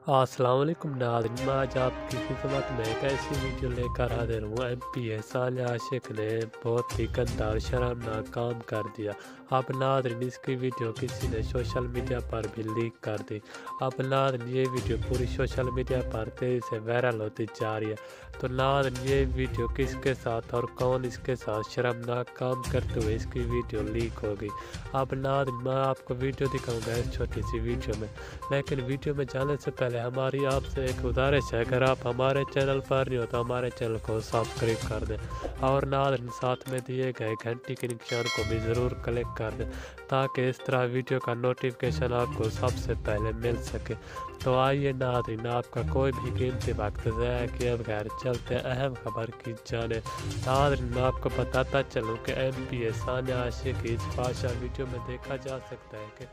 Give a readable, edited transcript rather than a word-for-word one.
السلام علیکم ناظرین، آج آپ کی خدمت میں ایک ایسی ویڈیو لے کر حاضر ہوں۔ ایم پی ثانیہ عاشق نے بہت ہی گندا اور شرمناک کام کر دیا۔ اب ناظرین اس کی ویڈیو کسی نے سوشل میڈیا پر بھی لیک کر دی۔ اب ناظرین یہ ویڈیو پوری سوشل میڈیا پر تیزی سے وائرل ہوتی جا رہی ہے۔ تو ناظرین یہ ویڈیو کس کے ساتھ اور کون اس کے ساتھ شرمناک کام کرتے ہوئے اس کی ویڈیو لیک ہوگی۔ اب ناظرین میں آپ کو ویڈیو دکھاؤں گا اس چھوٹی سی ویڈیو میں، لیکن ویڈیو میں جانے سے پہلے ہماری آپ سے ایک گزارش ہے، اگر آپ ہمارے چینل پر نہیں ہو تو ہمارے چینل کو سبسکرائب کر دیں اور ناظرین ساتھ میں دیے گئے گھنٹی کے نشان کو بھی ضرور کلک کر دیں تاکہ اس طرح ویڈیو کا نوٹیفیکیشن آپ کو سب سے پہلے مل سکے۔ تو آئیے ناظرین آپ کا کوئی بھی قیمتی وقت ضائع کیے بغیر چلتے اہم خبر کی جانب۔ ناظرین میں آپ کو بتاتا چلوں کہ ایم پی ثانیہ عاشق کی اس فحاشہ ویڈیو میں دیکھا جا سکتا ہے کہ